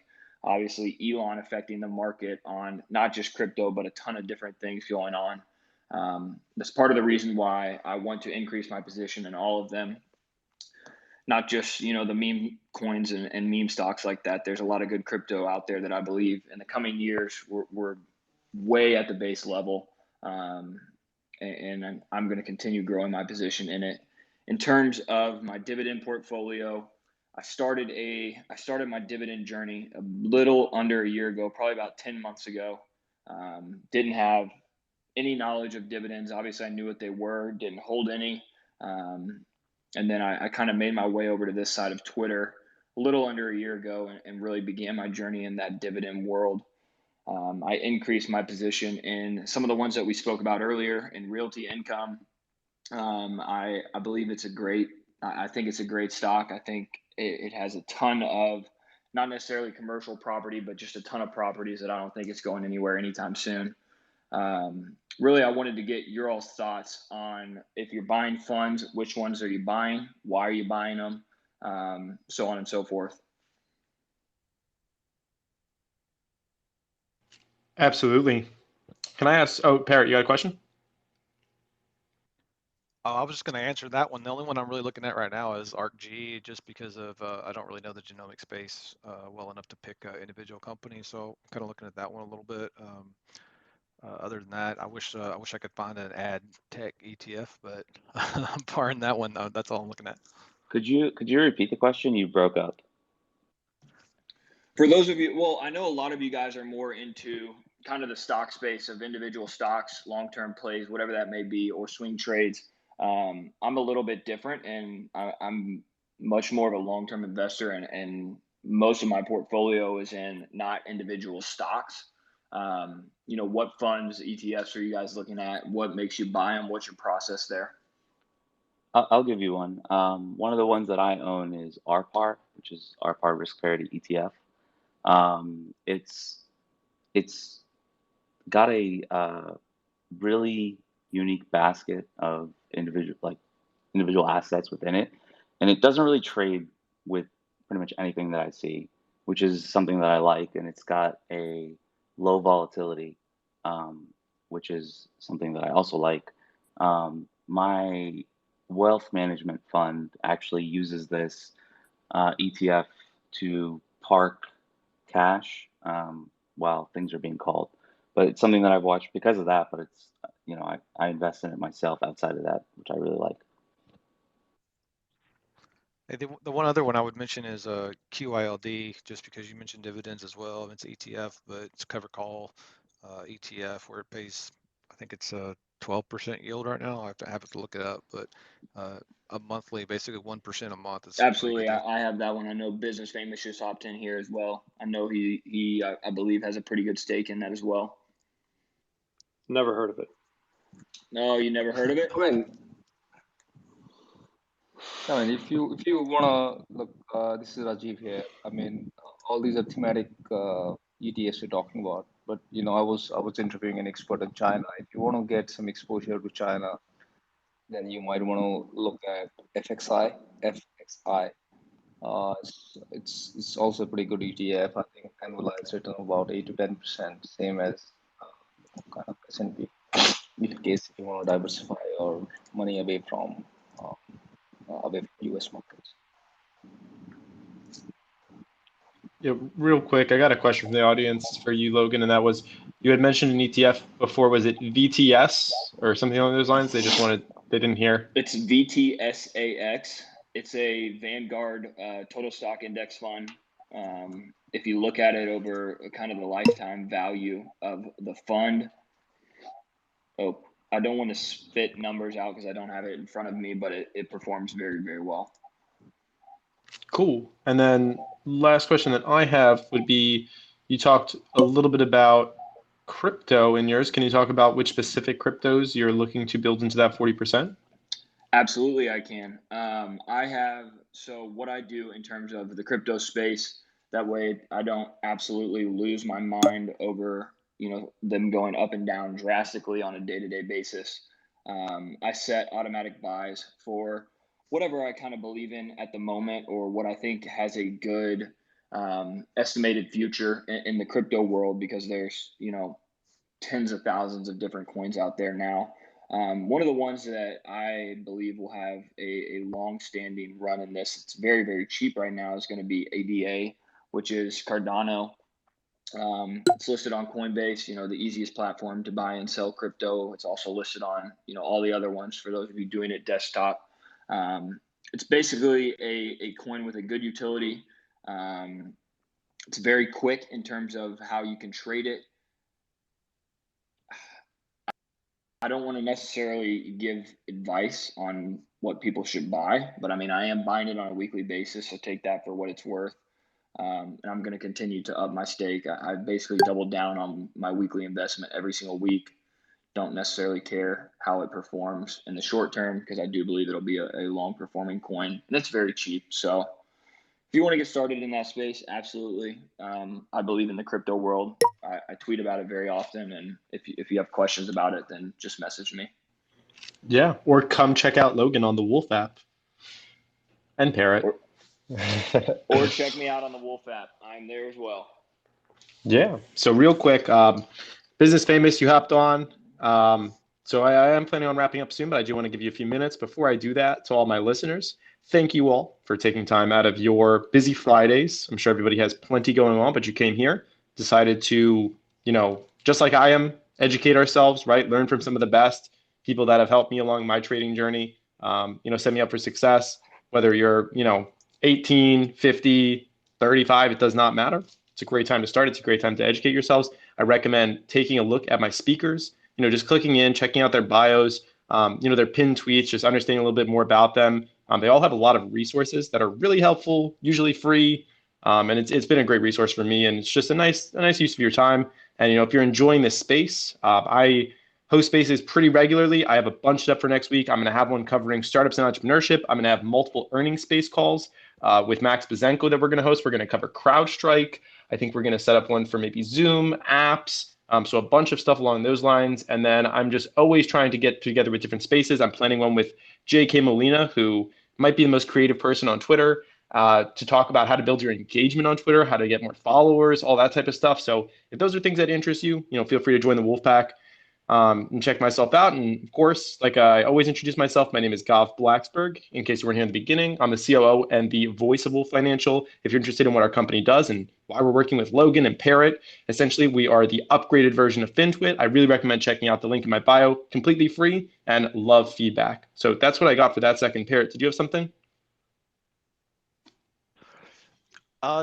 Obviously, Elon affecting the market on not just crypto, but a ton of different things going on. That's part of the reason why I want to increase my position in all of them. not just, the meme coins and meme stocks like that. There's a lot of good crypto out there that I believe in the coming years we're way at the base level. And I'm going to continue growing my position in it. In terms of my dividend portfolio, I started my dividend journey a little under a year ago, probably about 10 months ago. Didn't have any knowledge of dividends. Obviously, I knew what they were, didn't hold any. And then I kind of made my way over to this side of Twitter a little under a year ago and really began my journey in that dividend world. I increased my position in some of the ones that we spoke about earlier in Realty Income. I believe I think it's a great stock. I think it has a ton of, not necessarily commercial property, but just a ton of properties that I don't think it's going anywhere anytime soon. Really, I wanted to get your all's thoughts on, if you're buying funds, which ones are you buying? Why are you buying them? So on and so forth. Absolutely. Can I ask? Oh, Parrot, you got a question? I was just going to answer that one. The only one I'm really looking at right now is ARCG, just because of I don't really know the genomic space well enough to pick individual companies. So I'm kind of looking at that one a little bit. Other than that, I wish I could find an ad tech ETF, but barring that one, that's all I'm looking at. Could you repeat the question? You broke up. For those of you, well, I know a lot of you guys are more into kind of the stock space of individual stocks, long-term plays, whatever that may be, or swing trades. I'm a little bit different, and I'm much more of a long-term investor, and most of my portfolio is in not individual stocks. What funds, ETFs are you guys looking at? What makes you buy them? What's your process there? I'll give you one. One of the ones that I own is RPAR, which is RPAR Risk Parity ETF. It's got a really unique basket of individual assets within it, and it doesn't really trade with pretty much anything that I see, which is something that I like. And it's got a low volatility, which is something that I also like. My wealth management fund actually uses this ETF to park cash while things are being called. But it's something that I've watched because of that. But it's, I invest in it myself outside of that, which I really like. Hey, the one other one I would mention is QILD, just because you mentioned dividends as well. It's ETF, but it's cover call ETF where it pays, I think it's a 12% yield right now. I have to look it up, but a monthly, basically 1% a month. Is Absolutely, really I have that one. I know BusinessFamous just hopped in here as well. I know he I believe has a pretty good stake in that as well. Never heard of it. No, you never heard of it? I mean, if you wanna look, this is Rajiv here. I mean, all these are thematic ETFs you're talking about. But I was interviewing an expert in China. If you want to get some exposure to China, then you might want to look at FXI. FXI. It's also a pretty good ETF. I think annualized return about 8 to 10%, same as kind of S&P. In case if you want to diversify your money away from US markets. Yeah, real quick, I got a question from the audience for you, Logan, and that was, you had mentioned an ETF before. Was it VTS or something along those lines? They didn't hear. It's VTSAX. It's a Vanguard total stock index fund. If you look at it over kind of the lifetime value of the fund, I don't want to spit numbers out because I don't have it in front of me, but it performs very, very well. Cool. And then last question that I have would be, you talked a little bit about crypto in yours. Can you talk about which specific cryptos you're looking to build into that 40%? Absolutely, I can. So what I do in terms of the crypto space, that way I don't absolutely lose my mind over, them going up and down drastically on a day-to-day basis. I set automatic buys for whatever I kind of believe in at the moment, or what I think has a good estimated future in the crypto world, because there's, tens of thousands of different coins out there now. One of the ones that I believe will have a long-standing run in this, it's very, very cheap right now, is going to be ADA, which is Cardano. It's listed on Coinbase, the easiest platform to buy and sell crypto. It's also listed on, all the other ones for those of you doing it desktop. It's basically a coin with a good utility. It's very quick in terms of how you can trade it. I don't want to necessarily give advice on what people should buy, but I am buying it on a weekly basis, so take that for what it's worth. And I'm going to continue to up my stake. I basically doubled down on my weekly investment every single week. Don't necessarily care how it performs in the short term because I do believe it'll be a long performing coin, and it's very cheap. So if you want to get started in that space, absolutely. I believe in the crypto world. I tweet about it very often, and if you have questions about it, then just message me. Yeah, or come check out Logan on the Wolf app and Parrot. Or check me out on the Wolf app. I'm there as well. Yeah. So real quick, Business Famous, you hopped on. So I am planning on wrapping up soon, but I do want to give you a few minutes. Before I do that, to all my listeners, thank you all for taking time out of your busy Fridays. I'm sure everybody has plenty going on, but you came here, decided to, just like I am, educate ourselves, right? Learn from some of the best people that have helped me along my trading journey, set me up for success, whether you're, 18, 50, 35, it does not matter. It's a great time to start. It's a great time to educate yourselves. I recommend taking a look at my speakers, just clicking in, checking out their bios, their pinned tweets, just understanding a little bit more about them. They all have a lot of resources that are really helpful, usually free. And it's been a great resource for me. And it's just a nice use of your time. And, if you're enjoying this space, I host spaces pretty regularly. I have a bunch up for next week. I'm going to have one covering startups and entrepreneurship. I'm going to have multiple earnings space calls with Max Bezenko that we're going to host. We're going to cover CrowdStrike. I think we're going to set up one for maybe Zoom, apps, so a bunch of stuff along those lines. And then I'm just always trying to get together with different spaces. I'm planning one with J.K. Molina, who might be the most creative person on Twitter, to talk about how to build your engagement on Twitter, how to get more followers, all that type of stuff. So if those are things that interest you, feel free to join the Wolfpack. And check myself out. And of course, like I always introduce myself, my name is Gav Blacksberg. In case you weren't here in the beginning, I'm the COO and the voice of Wolf Financial. If you're interested in what our company does and why we're working with Logan and Parrot, essentially we are the upgraded version of FinTwit. I really recommend checking out the link in my bio, completely free, and love feedback. So that's what I got for that second. Parrot, did you have something?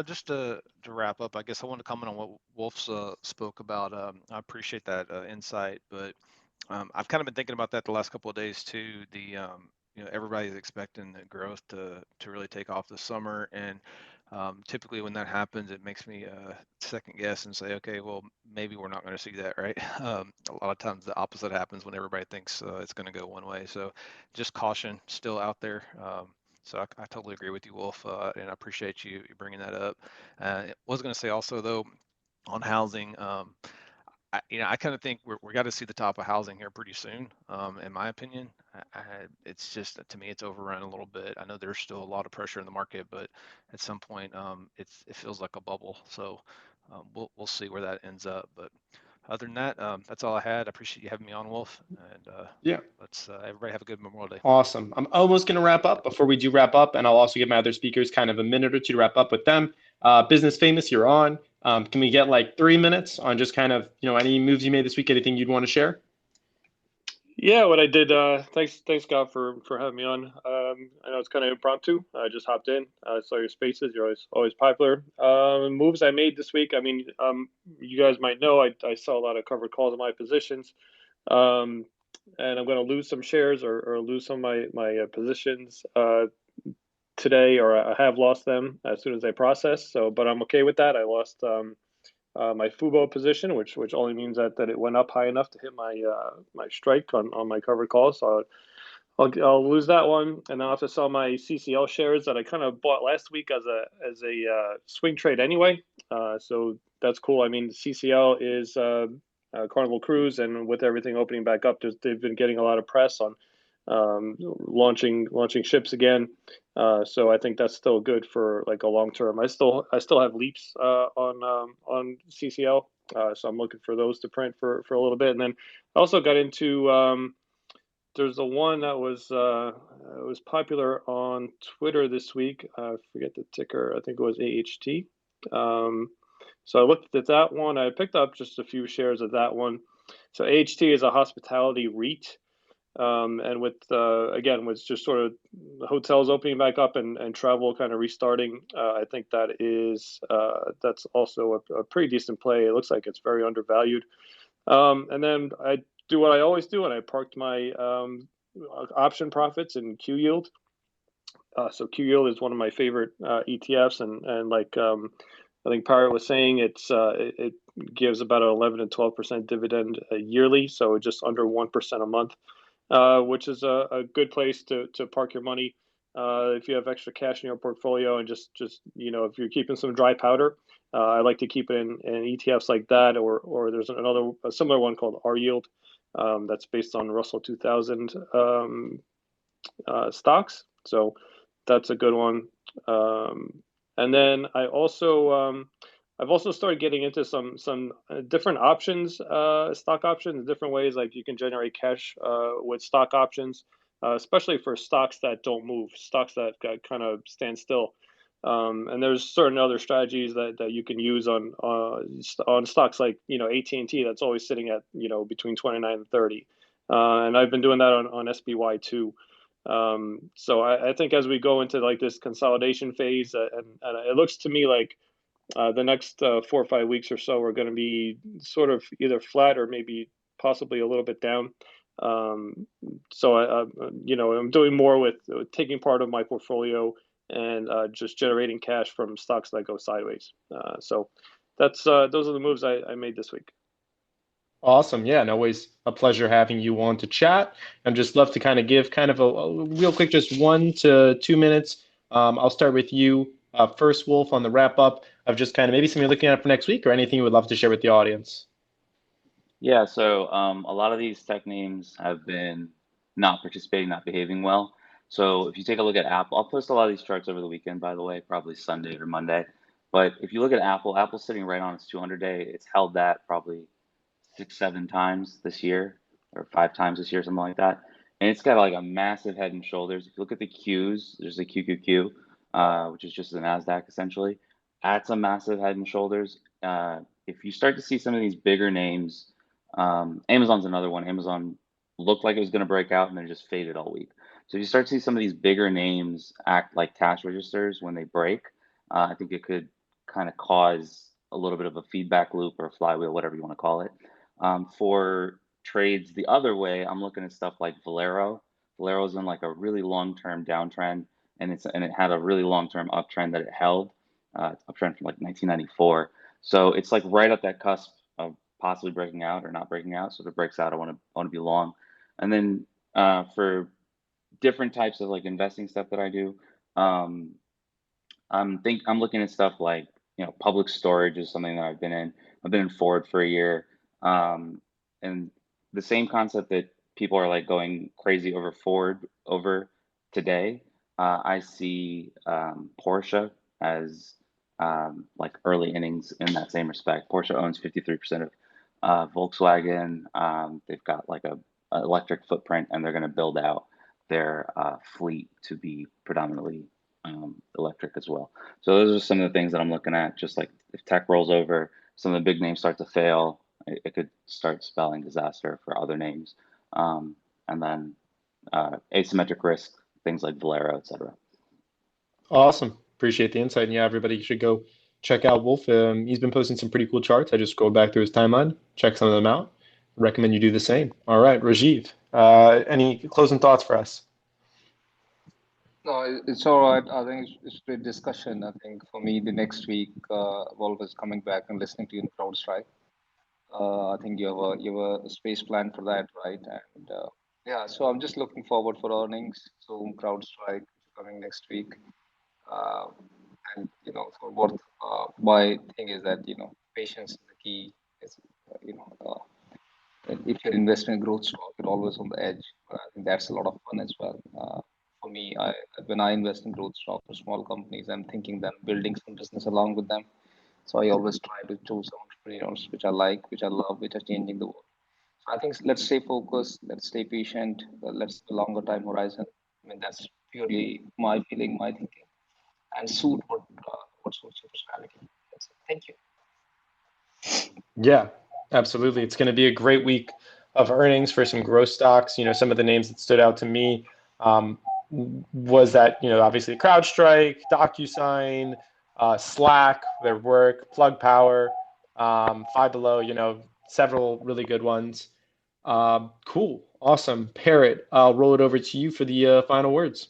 Just to wrap up, I guess I want to comment on what Wolf's spoke about. I appreciate that insight, but I've kind of been thinking about that the last couple of days too. Everybody's expecting the growth to really take off this summer, and typically when that happens, it makes me second guess and say, okay, well, maybe we're not going to see that, right? A lot of times the opposite happens when everybody thinks it's going to go one way. So just caution still out there. So I totally agree with you, Wolf, and I appreciate you bringing that up. I was going to say also, though, on housing, I kind of think we got to see the top of housing here pretty soon, in my opinion. It's just, to me, it's overrun a little bit. I know there's still a lot of pressure in the market, but at some point, it feels like a bubble. So we'll see where that ends up. But other than that, that's all I had. I appreciate you having me on, Wolf. And yeah, let's everybody have a good Memorial Day. Awesome. I'm almost going to wrap up. Before we do wrap up, and I'll also give my other speakers kind of a minute or two to wrap up with them. Business Famous, you're on. Can we get like 3 minutes on just kind of, any moves you made this week, anything you'd want to share? Yeah, what I did. Thanks, Scott, for having me on. I know it's kind of impromptu. I just hopped in. I saw your spaces. You're always popular. Moves I made this week. You guys might know I saw a lot of covered calls in my positions, and I'm going to lose some shares or lose some of my positions today, or I have lost them as soon as they process. So, but I'm okay with that. I lost my FUBO position, which only means that it went up high enough to hit my my strike on my covered calls. So I'll lose that one, and then I'll have to sell my CCL shares that I kind of bought last week as a swing trade anyway. So that's cool. CCL is Carnival Cruise, and with everything opening back up, they've been getting a lot of press on launching ships again. So I think that's still good for like a long term. I still have leaps on CCL, so I'm looking for those to print for a little bit. And then I also got into there's the one that was popular on Twitter this week. I forget the ticker. I think it was AHT. So I looked at that one. I picked up just a few shares of that one. So AHT is a hospitality REIT. And with again, with just sort of hotels opening back up and travel kind of restarting, I think that's also a pretty decent play. It looks like it's very undervalued. And then I do what I always do, and I parked my option profits in Q Yield. So Q Yield is one of my favorite ETFs, and like I think Parrot was saying, it gives about an 11 to 12% dividend yearly, so just under 1% a month, which is a good place to park your money if you have extra cash in your portfolio, and just if you're keeping some dry powder. I like to keep it in ETFs like that, or there's a similar one called R Yield, that's based on Russell 2000 stocks. So that's a good one. And then I've also started getting into some different options, stock options, different ways like you can generate cash with stock options, especially for stocks that don't move, stocks that kind of stand still. And there's certain other strategies that you can use on stocks like AT&T, that's always sitting at between 29 and 30. And I've been doing that on SPY too. So I think as we go into like this consolidation phase, and it looks to me like the next 4 or 5 weeks or so are going to be sort of either flat or maybe possibly a little bit down. So I'm doing more with taking part of my portfolio and just generating cash from stocks that go sideways. So those are the moves I made this week. Awesome. Yeah, and always a pleasure having you on to chat. And just love to kind of give kind of a real quick, just 1 to 2 minutes. I'll start with you first, Wolf, on the wrap up of just kind of maybe something you're looking at for next week or anything you would love to share with the audience. Yeah, so a lot of these tech names have been not participating, not behaving well. So if you take a look at Apple, I'll post a lot of these charts over the weekend, by the way, probably Sunday or Monday. But if you look at Apple's sitting right on its 200-day. It's held that probably 6, 7 times this year, or 5 times this year, something like that. And it's got like a massive head and shoulders. If you look at the Qs, there's the QQQ, which is just the NASDAQ essentially. That's a massive head and shoulders. If you start to see some of these bigger names, Amazon's another one. Amazon looked like it was going to break out and then just faded all week. So if you start to see some of these bigger names act like cash registers when they break, I think it could kind of cause a little bit of a feedback loop or a flywheel, whatever you want to call it. For trades the other way, I'm looking at stuff like Valero. Valero's in like a really long-term downtrend, and it had a really long-term uptrend that it held, uptrend from like 1994. So it's like right at that cusp of possibly breaking out or not breaking out. So if it breaks out, I want to be long. And then for different types of like investing stuff that I do, I'm looking at stuff like public storage is something that I've been in. I've been in Ford for a year, and the same concept that people are like going crazy over Ford over today. I see Porsche as like early innings in that same respect. Porsche owns 53% of Volkswagen. They've got like a electric footprint, and they're going to build out their fleet to be predominantly electric as well. So those are some of the things that I'm looking at. Just like if tech rolls over, some of the big names start to fail, it could start spelling disaster for other names. And then asymmetric risk, things like Valero, etc. Awesome. Appreciate the insight. And yeah, everybody should go check out Wolf. He's been posting some pretty cool charts. I just scrolled back through his timeline, check some of them out. Recommend you do the same. All right, Rajiv, any closing thoughts for us? No, it's all right. I think it's a great discussion. I think for me, the next week, Wolf is coming back and listening to you in CrowdStrike. I think you have a space plan for that, right? And yeah, so I'm just looking forward for earnings. So CrowdStrike coming next week. And for what my thing is that patience is the key. Is if you're investing in growth stock, you're always on the edge. I think that's a lot of fun as well. For me, when I invest in growth stock for small companies, I'm thinking that I'm building some business along with them. So I always try to choose some entrepreneurs which I like, which I love, which are changing the world. So I think let's stay focused, let's stay patient, let's the longer time horizon. I mean, that's purely my feeling, my thinking, and suit what suits your personality. That's it. Thank you. Yeah, absolutely. It's going to be a great week of earnings for some growth stocks. Some of the names that stood out to me um, was that, obviously CrowdStrike, DocuSign, Slack, their work, Plug Power, Five Below, several really good ones. Cool. Awesome. Parrot, I'll roll it over to you for the final words.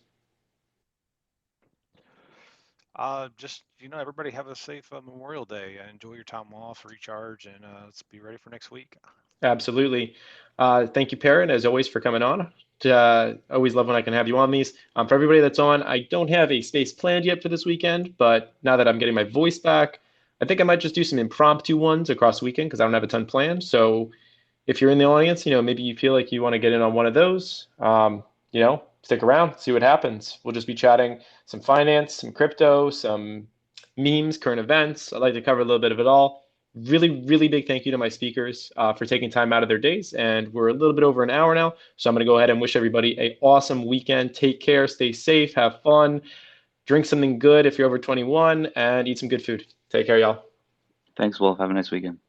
Just everybody have a safe Memorial Day. Enjoy your time off, recharge, and let's be ready for next week. Absolutely. Thank you, Parrot, as always, for coming on. Always love when I can have you on these. For everybody that's on, I don't have a space planned yet for this weekend, but now that I'm getting my voice back, I think I might just do some impromptu ones across the weekend because I don't have a ton planned. So if you're in the audience, maybe you feel like you want to get in on one of those, stick around, see what happens. We'll just be chatting some finance, some crypto, some memes, current events. I'd like to cover a little bit of it all. Really, really big thank you to my speakers for taking time out of their days. And we're a little bit over an hour now. So I'm going to go ahead and wish everybody an awesome weekend. Take care, stay safe, have fun, drink something good if you're over 21, and eat some good food. Take care, y'all. Thanks, Wolf. Have a nice weekend.